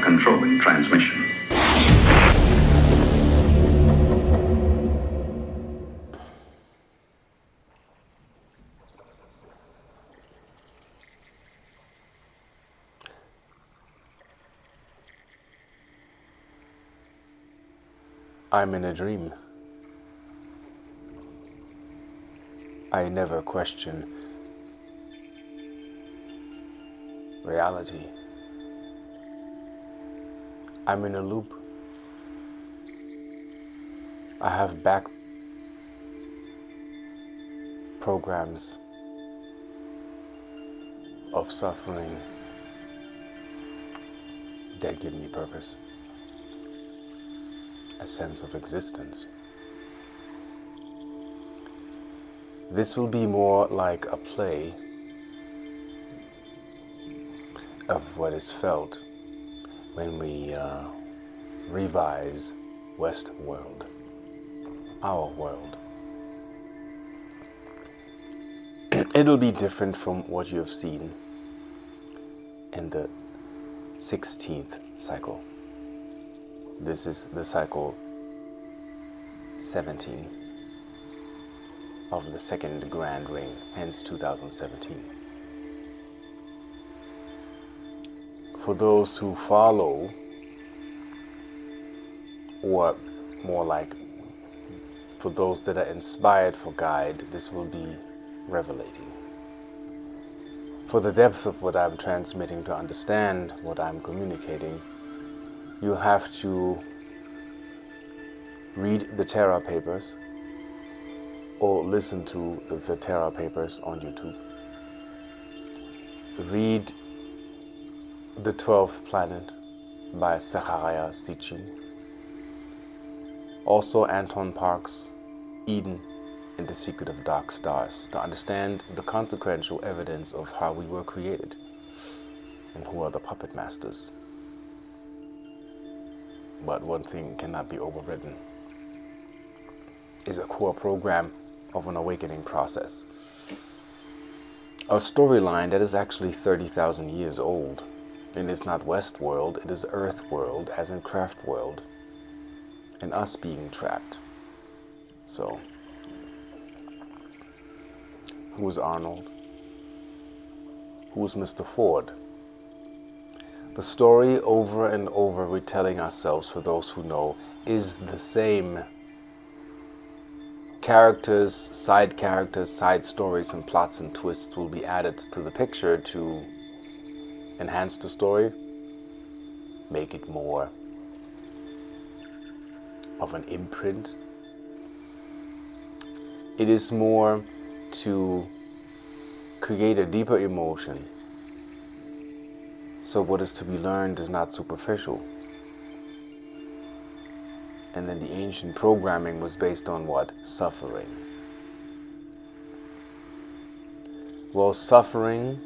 controlling transmission. I'm in a dream. I never question reality. I'm in a loop. I have back programs of suffering that give me purpose, a sense of existence. This will be more like a play of what is felt when we revise Westworld, our world. It'll be different from what you have seen in the 16th cycle. This is the cycle 17 of the second grand ring, hence 2017. For those who follow, or more like for those that are inspired for guide, this will be revelating. For the depth of what I'm transmitting, to understand what I'm communicating, you have to read the Terra papers or listen to the Terra papers on YouTube. Read The 12th Planet by Zecharia Sitchin. Also Anton Park's Eden and the Secret of Dark Stars, to understand the consequential evidence of how we were created and who are the puppet masters. But one thing cannot be overridden, is a core program of an awakening process. A storyline that is actually 30,000 years old. And it's not Westworld, it is Earthworld, as in Craftworld, and us being trapped. So, who is Arnold? Who is Mr. Ford? The story over and over retelling ourselves, for those who know, is the same. Characters, side stories, and plots and twists will be added to the picture to enhance the story, make it more of an imprint. It is more to create a deeper emotion. So what is to be learned is not superficial. And then the ancient programming was based on what? Suffering. Well, suffering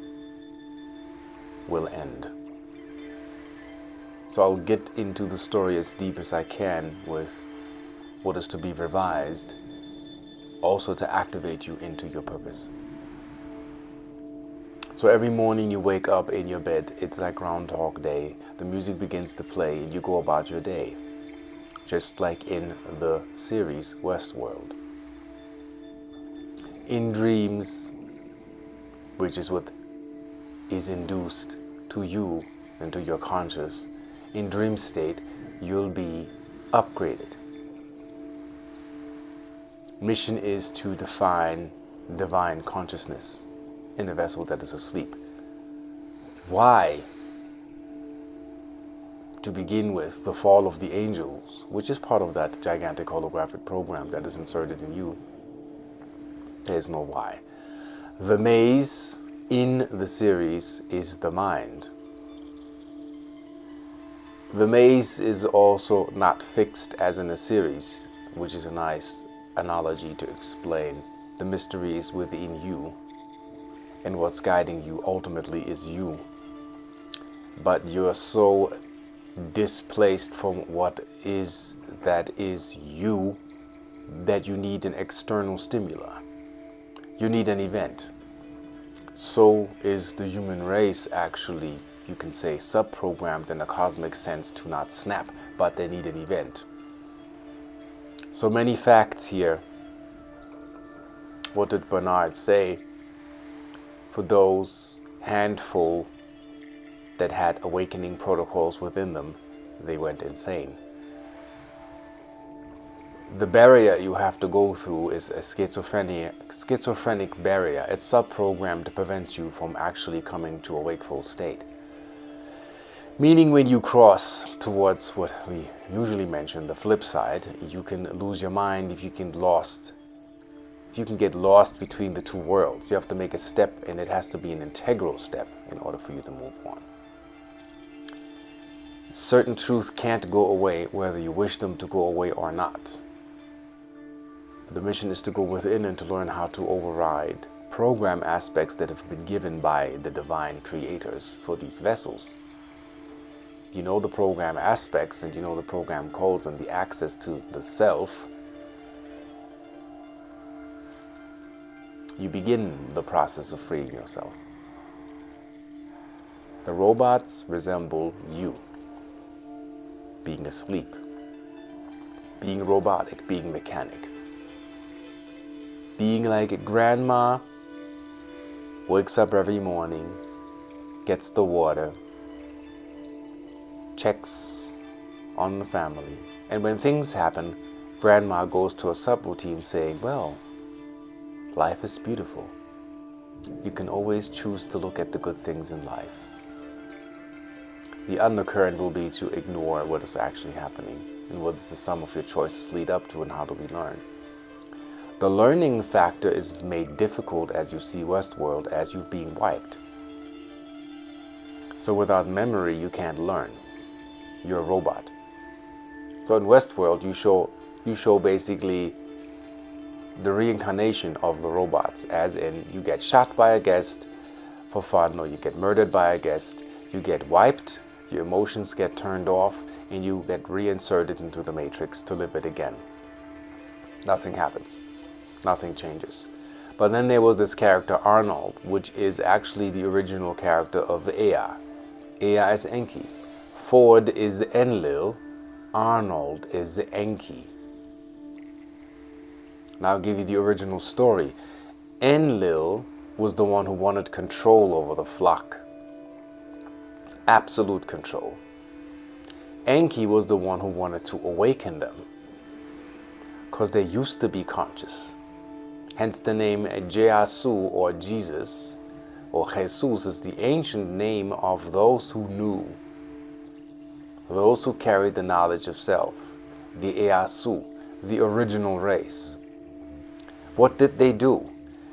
will end. So I'll get into the story as deep as I can with what is to be revised, also to activate you into your purpose. So every morning you wake up in your bed, it's like Groundhog Day. The music begins to play and you go about your day. Just like in the series Westworld. In dreams, which is what is induced to you and to your conscious, in dream state, you'll be upgraded. Mission is to define divine consciousness in a vessel that is asleep. Why? To begin with, the fall of the angels, which is part of that gigantic holographic program that is inserted in you. There is no why. The maze in the series is the mind. The maze is also not fixed as in a series, which is a nice analogy to explain the mysteries within you, and what's guiding you ultimately is you. But you're so displaced from what is that is you that you need an external stimuli. You need an event. So is the human race actually you can say sub-programmed in a cosmic sense to not snap, but they need an event. So many facts here. What did Bernard say? For those handful that had awakening protocols within them, they went insane. The barrier you have to go through is a schizophrenic barrier. It's sub-programmed to prevent you from actually coming to a wakeful state. Meaning when you cross towards what we usually mention, the flip side, you can lose your mind if you can get lost between the two worlds. You have to make a step, and it has to be an integral step in order for you to move on. Certain truths can't go away whether you wish them to go away or not. The mission is to go within and to learn how to override program aspects that have been given by the divine creators for these vessels. You know the program aspects, and you know the program codes and the access to the self. You begin the process of freeing yourself. The robots resemble you, being asleep, being robotic, being mechanic. Being like a grandma, wakes up every morning, gets the water, checks on the family. And when things happen, grandma goes to a subroutine saying, well, life is beautiful. You can always choose to look at the good things in life. The undercurrent will be to ignore what is actually happening and what the sum of your choices lead up to, and how do we learn. The learning factor is made difficult as you see Westworld as you're being wiped. So without memory, you can't learn. You're a robot. So in Westworld, you show basically the reincarnation of the robots, as in you get shot by a guest for fun, or you get murdered by a guest, you get wiped, your emotions get turned off, and you get reinserted into the matrix to live it again. Nothing happens. Nothing changes. But then there was this character Arnold, which is actually the original character of Ea. Ea is Enki. Ford is Enlil. Arnold is Enki. Now I'll give you the original story. Enlil was the one who wanted control over the flock. Absolute control. Enki was the one who wanted to awaken them, because they used to be conscious. Hence the name Jesu, or Jesus, or Jesus, is the ancient name of those who knew, those who carried the knowledge of self, the Easu, the original race. What did they do?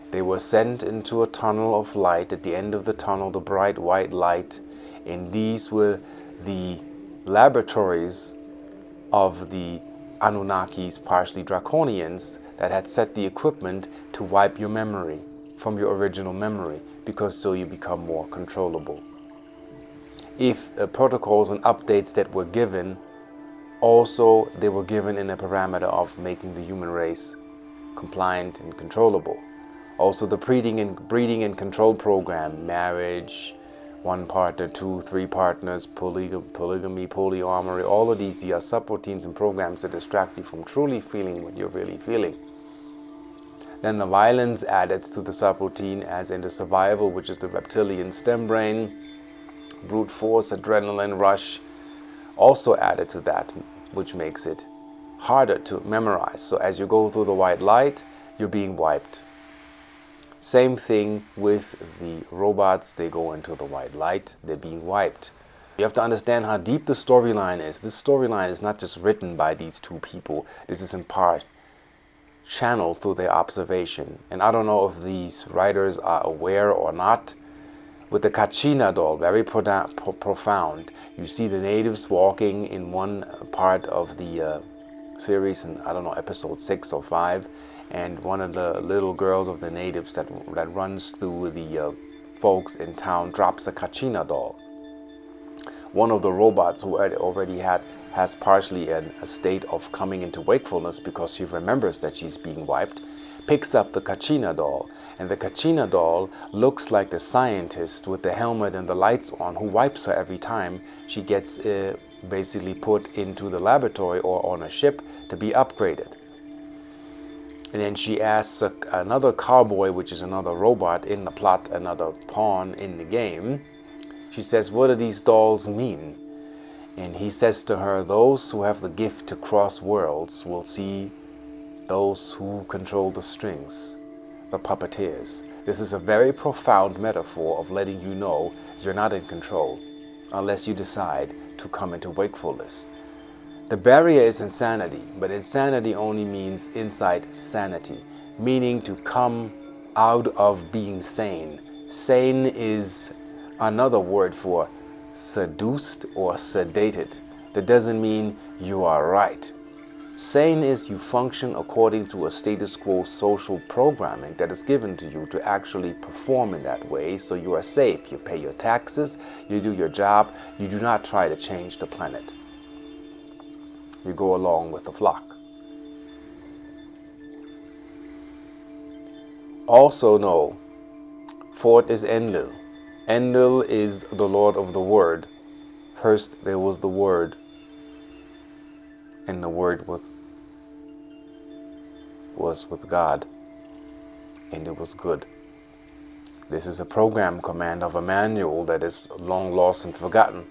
They were sent into a tunnel of light. At the end of the tunnel, the bright white light, and these were the laboratories of the Anunnakis, partially Draconians, that had set the equipment to wipe your memory from your original memory, because so you become more controllable. If protocols and updates that were given, also they were given in a parameter of making the human race compliant and controllable. Also the breeding and control program, marriage, one partner, 2, 3 partners, polygamy, polyamory, all of these are subroutines and programs that distract you from truly feeling what you're really feeling. Then the violence added to the subroutine, as in the survival, which is the reptilian stem brain, brute force, adrenaline rush, also added to that, which makes it harder to memorize. So as you go through the white light, you're being wiped. Same thing with the robots. They go into the white light, they're being wiped. You have to understand how deep the storyline is. This storyline is not just written by these two people. This is in part channeled through their observation. And I don't know if these writers are aware or not. With the Kachina doll, very profound. You see the natives walking in one part of the series, in, I don't know, episode 6 or 5. And one of the little girls of the natives that runs through the folks in town drops a Kachina doll. One of the robots who already has partially a state of coming into wakefulness, because she remembers that she's being wiped, picks up the Kachina doll, and the Kachina doll looks like the scientist with the helmet and the lights on who wipes her every time she gets basically put into the laboratory or on a ship to be upgraded. And then she asks another cowboy, which is another robot in the plot, another pawn in the game. She says, what do these dolls mean? And he says to her, those who have the gift to cross worlds will see those who control the strings, the puppeteers. This is a very profound metaphor of letting you know you're not in control unless you decide to come into wakefulness. The barrier is insanity, but insanity only means inside sanity, meaning to come out of being sane. Sane is another word for seduced or sedated. That doesn't mean you are right. Sane is you function according to a status quo social programming that is given to you to actually perform in that way, so you are safe. You pay your taxes, you do your job, you do not try to change the planet. You go along with the flock. Also know, fourth is Enlil. Enlil is the Lord of the Word. First there was the Word, and the Word was with God, and it was good. This is a program command of a manual that is long lost and forgotten,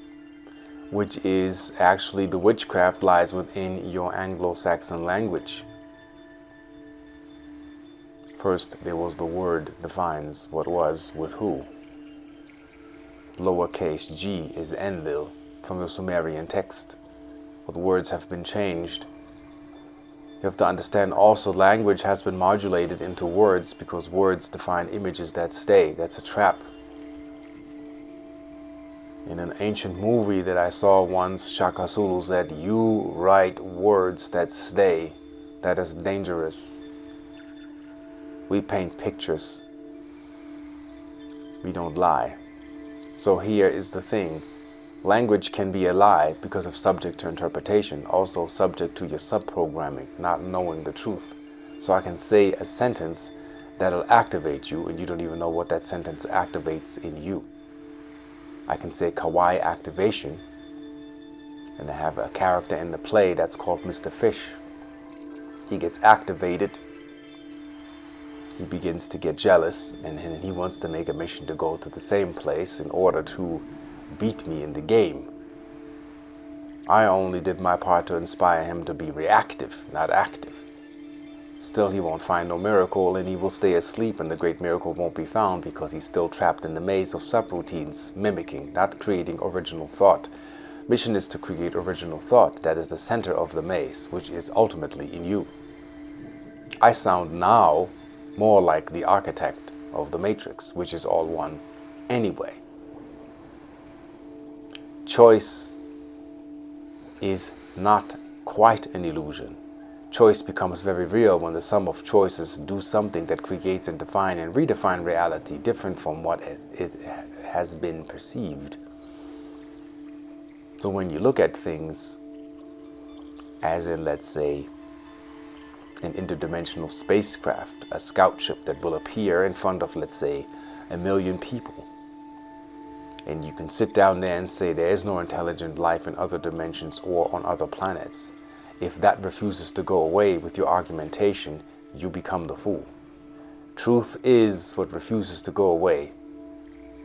which is actually the witchcraft lies within your Anglo-Saxon language. First there was the Word, defines what was with who. Lowercase g is Enlil from the Sumerian text. But words have been changed. You have to understand also language has been modulated into words because words define images that stay. That's a trap. In an ancient movie that I saw once, Shaka Zulu said, you write words that stay. That is dangerous. We paint pictures. We don't lie. So here is the thing. Language can be a lie because of subject to interpretation, also subject to your subprogramming, not knowing the truth. So I can say a sentence that'll activate you and you don't even know what that sentence activates in you. I can say kawaii activation, and I have a character in the play that's called Mr. Fish. He gets activated, he begins to get jealous, and he wants to make a mission to go to the same place in order to beat me in the game. I only did my part to inspire him to be reactive, not active. Still, he won't find no miracle, and he will stay asleep, and the great miracle won't be found because he's still trapped in the maze of subroutines, mimicking, not creating original thought. Mission is to create original thought. That is the center of the maze, which is ultimately in you. I sound now more like the architect of the matrix, which is all one anyway. Choice is not quite an illusion. Choice becomes very real when the sum of choices do something that creates and define and redefine reality different from what it has been perceived. So when you look at things as in, let's say, an interdimensional spacecraft, a scout ship that will appear in front of, let's say, 1 million people, and you can sit down there and say there is no intelligent life in other dimensions or on other planets. If that refuses to go away with your argumentation, you become the fool. Truth is what refuses to go away,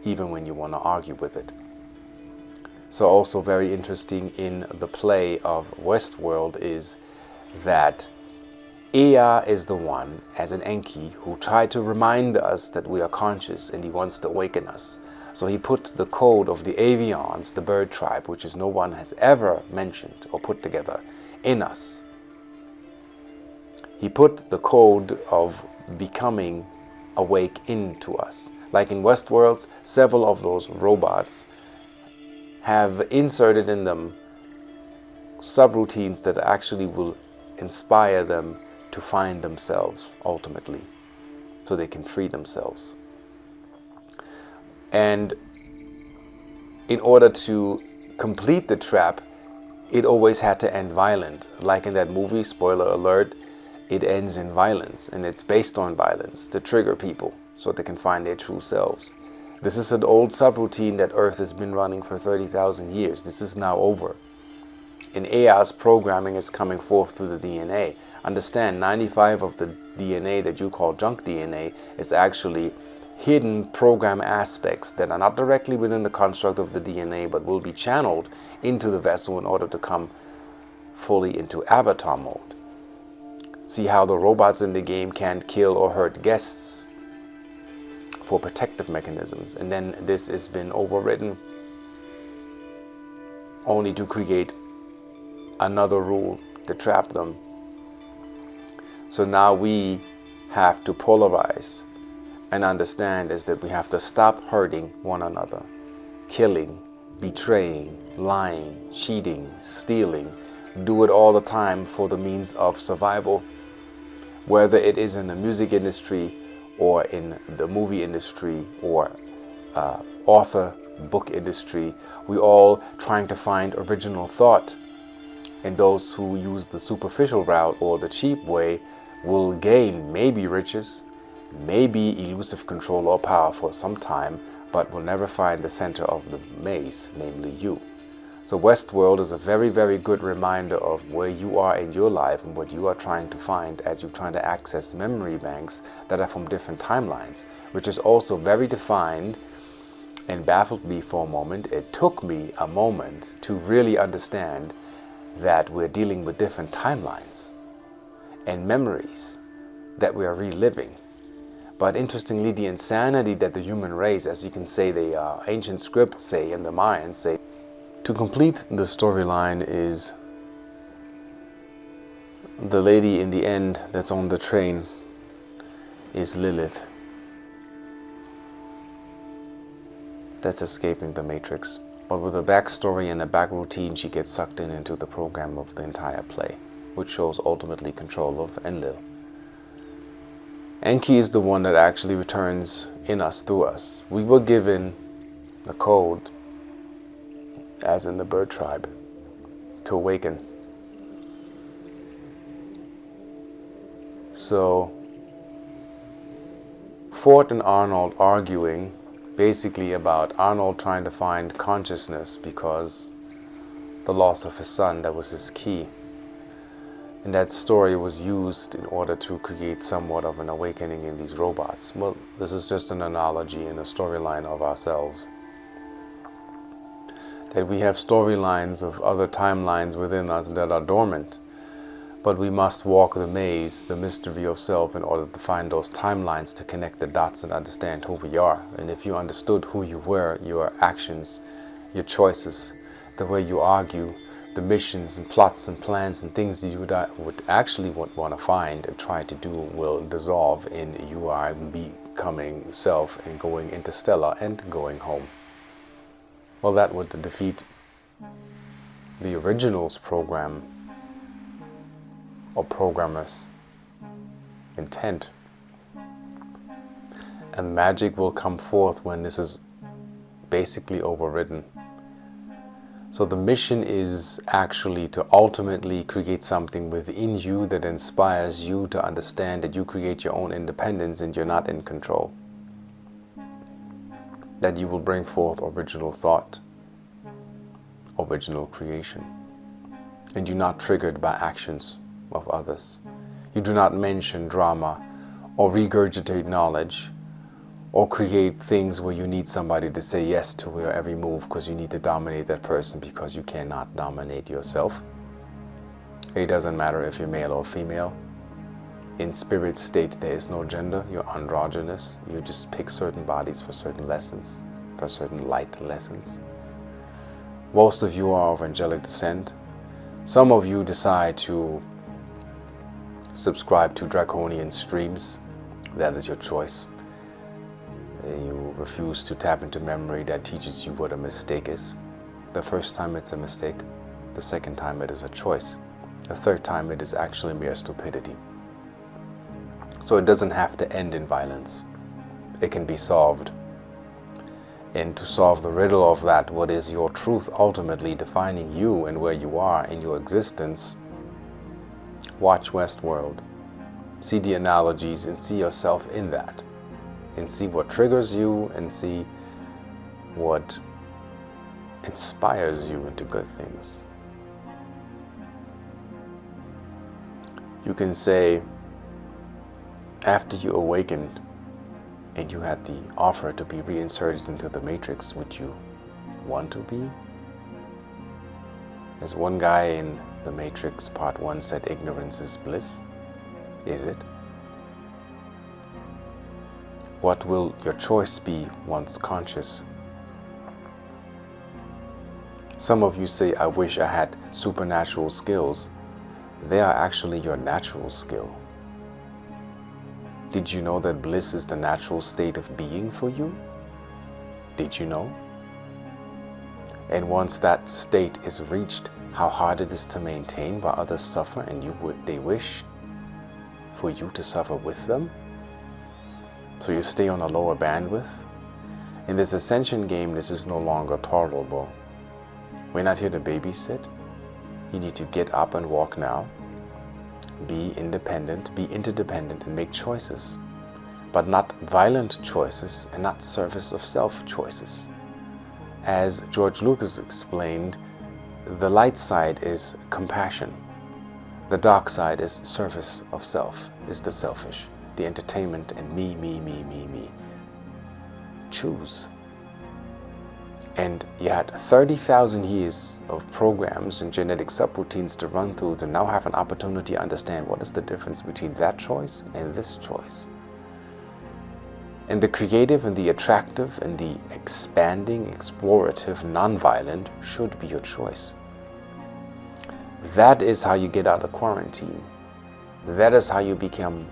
even when you want to argue with it. So also very interesting in the play of Westworld is that Ea is the one, as an Enki, who tried to remind us that we are conscious and he wants to awaken us. So he put the code of the avians, the bird tribe, which is no one has ever mentioned or put together, in us. He put the code of becoming awake into us. Like in Westworld, several of those robots have inserted in them subroutines that actually will inspire them to find themselves ultimately, so they can free themselves. And in order to complete the trap, it always had to end violent. Like in that movie, spoiler alert, it ends in violence, and it's based on violence to trigger people so they can find their true selves. This is an old subroutine that Earth has been running for 30,000 years. This is now over. In AI's programming is coming forth through the DNA. Understand, 95 of the DNA that you call junk DNA is actually hidden program aspects that are not directly within the construct of the DNA, but will be channeled into the vessel in order to come fully into avatar mode. See how the robots in the game can't kill or hurt guests for protective mechanisms, and then this has been overridden only to create another rule to trap them. So now we have to polarize and understand is that we have to stop hurting one another, killing, betraying, lying, cheating, stealing, do it all the time for the means of survival, whether it is in the music industry or in the movie industry or author book industry. We all trying to find original thought, and those who use the superficial route or the cheap way will gain maybe riches, maybe elusive control or power for some time, but will never find the center of the maze, namely you. So Westworld is a very, very good reminder of where you are in your life and what you are trying to find as you're trying to access memory banks that are from different timelines, which is also very defined and baffled me for a moment. It took me a moment to really understand that we're dealing with different timelines and memories that we are reliving. But interestingly, the insanity that the human race, as you can say, the ancient scripts say and the Mayans say, to complete the storyline is the lady in the end that's on the train is Lilith. That's escaping the Matrix. But with a backstory and a back routine, she gets sucked into the program of the entire play, which shows ultimately control of Enlil. Enki is the one that actually returns in us, through us. We were given the code, as in the bird tribe, to awaken. So, Ford and Arnold arguing basically about Arnold trying to find consciousness because the loss of his son, that was his key. And that story was used in order to create somewhat of an awakening in these robots. Well, this is just an analogy and a storyline of ourselves. That we have storylines of other timelines within us that are dormant, but we must walk the maze, the mystery of self, in order to find those timelines to connect the dots and understand who we are. And if you understood who you were, your actions, your choices, the way you argue, the missions and plots and plans and things that you would actually want to find and try to do will dissolve in you are becoming self and going interstellar and going home. Well, that would defeat the original's program or programmer's intent. And magic will come forth when this is basically overridden. So the mission is actually to ultimately create something within you that inspires you to understand that you create your own independence and you're not in control. That you will bring forth original thought, original creation. And you're not triggered by actions of others. You do not mention drama or regurgitate knowledge or create things where you need somebody to say yes to your every move because you need to dominate that person because you cannot dominate yourself. It doesn't matter if you're male or female. In spirit state, there is no gender. You're androgynous. You just pick certain bodies for certain lessons, for certain light lessons. Most of you are of angelic descent. Some of you decide to subscribe to draconian streams. That is your choice. You refuse to tap into memory that teaches you what a mistake is. The first time it's a mistake. The second time it is a choice. The third time it is actually mere stupidity. So it doesn't have to end in violence. It can be solved. And to solve the riddle of that, what is your truth ultimately defining you and where you are in your existence, watch Westworld. See the analogies and see yourself in that. And see what triggers you and see what inspires you into good things. You can say, after you awakened and you had the offer to be reinserted into the matrix, would you want to be? As one guy in The Matrix Part 1 said, ignorance is bliss. Is it? What will your choice be once conscious? Some of you say, I wish I had supernatural skills. They are actually your natural skill. Did you know that bliss is the natural state of being for you? Did you know? And once that state is reached, how hard it is to maintain while others suffer and they wish for you to suffer with them? So you stay on a lower bandwidth? In this ascension game, this is no longer tolerable. We're not here to babysit. You need to get up and walk now. Be independent, be interdependent, and make choices. But not violent choices and not service of self choices. As George Lucas explained, the light side is compassion. The dark side is service of self, is the selfish, the entertainment, and me. Choose. And you had 30,000 years of programs and genetic subroutines to run through to now have an opportunity to understand what is the difference between that choice and this choice. And the creative and the attractive and the expanding, explorative, nonviolent should be your choice. That is how you get out of quarantine. That is how you become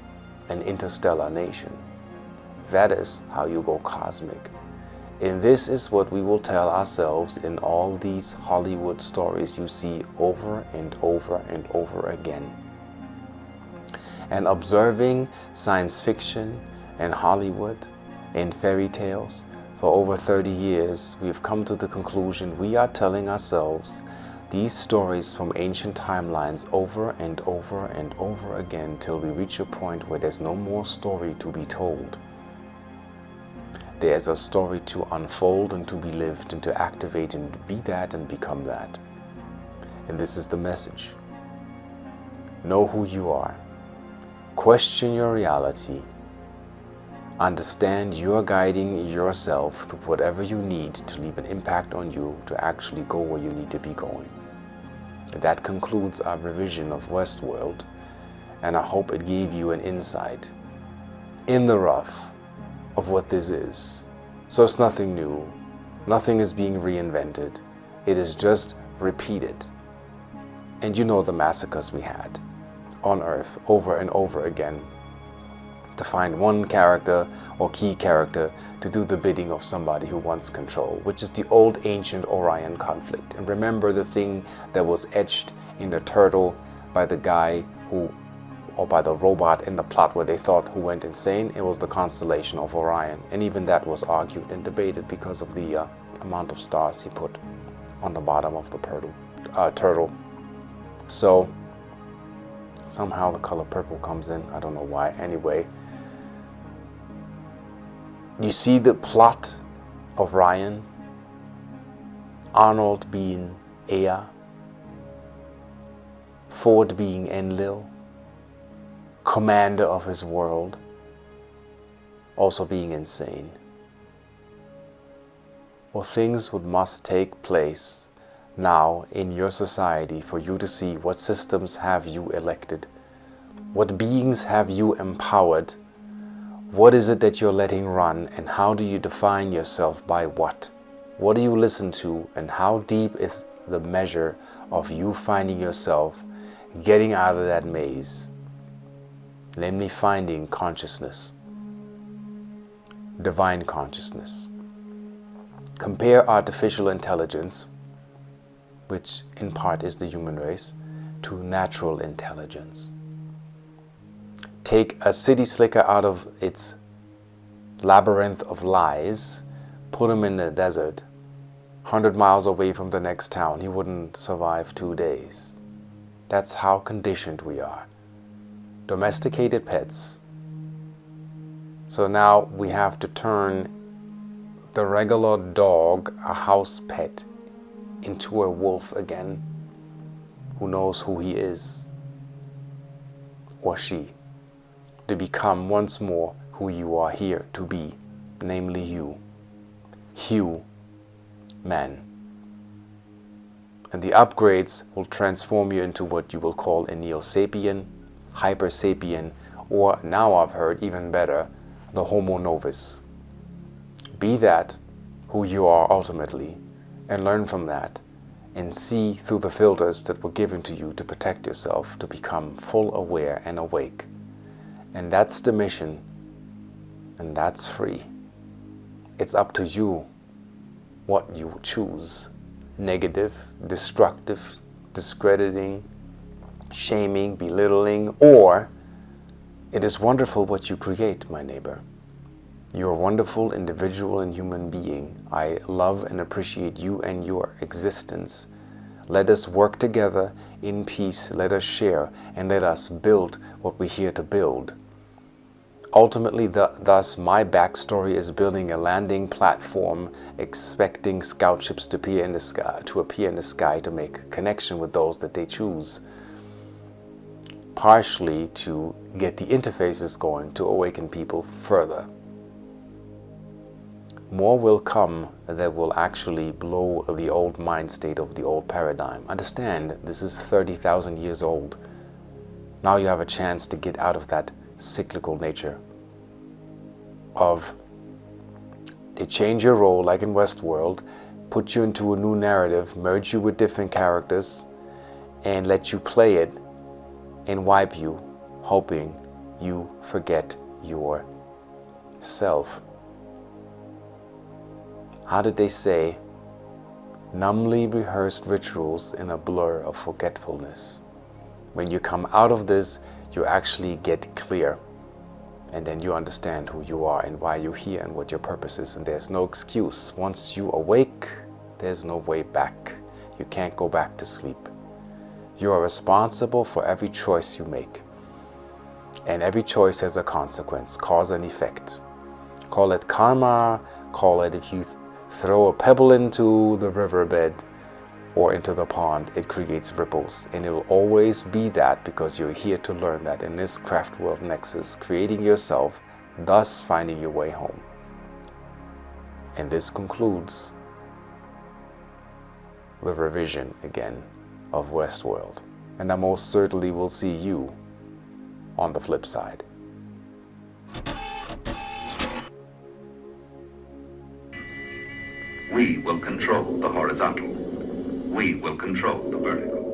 an interstellar nation. That is how you go cosmic. And this is what we will tell ourselves in all these Hollywood stories you see over and over and over again. And observing science fiction and Hollywood and fairy tales for over 30 years, we've come to the conclusion we are telling ourselves these stories from ancient timelines over and over and over again till we reach a point where there's no more story to be told. There's a story to unfold and to be lived and to activate and be that and become that. And this is the message. Know who you are. Question your reality. Understand you are guiding yourself to whatever you need to leave an impact on you to actually go where you need to be going. That concludes our revision of Westworld, and I hope it gave you an insight in the rough of what this is. So it's nothing new. Nothing is being reinvented. It is just repeated. And you know the massacres we had on Earth over and over again to find one character or key character to do the bidding of somebody who wants control, which is the old ancient Orion conflict. And remember the thing that was etched in the turtle by the guy or by the robot in the plot where they thought who went insane? It was the constellation of Orion. And even that was argued and debated because of the amount of stars he put on the bottom of the turtle. So somehow the color purple comes in. I don't know why. Anyway, you see the plot of Ryan, Arnold being Ea, Ford being Enlil, commander of his world, also being insane. Well, things must take place now in your society for you to see what systems have you elected, what beings have you empowered, what is it that you're letting run, and how do you define yourself by what? What do you listen to, and how deep is the measure of you finding yourself getting out of that maze? Namely, finding consciousness, divine consciousness. Compare artificial intelligence, which in part is the human race, to natural intelligence. Take a city slicker out of its labyrinth of lies, put him in the desert, 100 miles away from the next town. He wouldn't survive 2 days. That's how conditioned we are. domesticated pets. So now we have to turn the regular dog, a house pet, into a wolf again, who knows who he is, or she, to become once more who you are here to be, namely you, man. And the upgrades will transform you into what you will call a Neo-Sapien, Hyper-Sapien, or now I've heard even better, the Homo Novus. Be that who you are ultimately, and learn from that, and see through the filters that were given to you to protect yourself, to become full aware and awake. And that's the mission, and that's free. It's up to you what you choose. Negative, destructive, discrediting, shaming, belittling, or it is wonderful what you create, my neighbor. You're a wonderful individual and human being. I love and appreciate you and your existence. Let us work together in peace. Let us share and let us build what we're here to build. Ultimately, thus, my backstory is building a landing platform, expecting scout ships to appear in the sky to make connection with those that they choose. Partially to get the interfaces going to awaken people further. More will come that will actually blow the old mind state of the old paradigm. Understand, this is 30,000 years old. Now you have a chance to get out of that cyclical nature of they change your role like in Westworld, put you into a new narrative, merge you with different characters, and let you play it and wipe you, hoping you forget yourself. How did they say? Numbly rehearsed rituals in a blur of forgetfulness. When you come out of this, you actually get clear. And then you understand who you are and why you're here and what your purpose is. And there's no excuse. Once you awake, there's no way back. You can't go back to sleep. You are responsible for every choice you make. And every choice has a consequence, cause and effect. Call it karma, call it if you throw a pebble into the riverbed or into the pond, it creates ripples. And it will always be that because you're here to learn that in this craft world nexus, creating yourself, thus finding your way home. And this concludes the revision again of Westworld. And I most certainly will see you on the flip side. We will control the horizontal. We will control the vertical.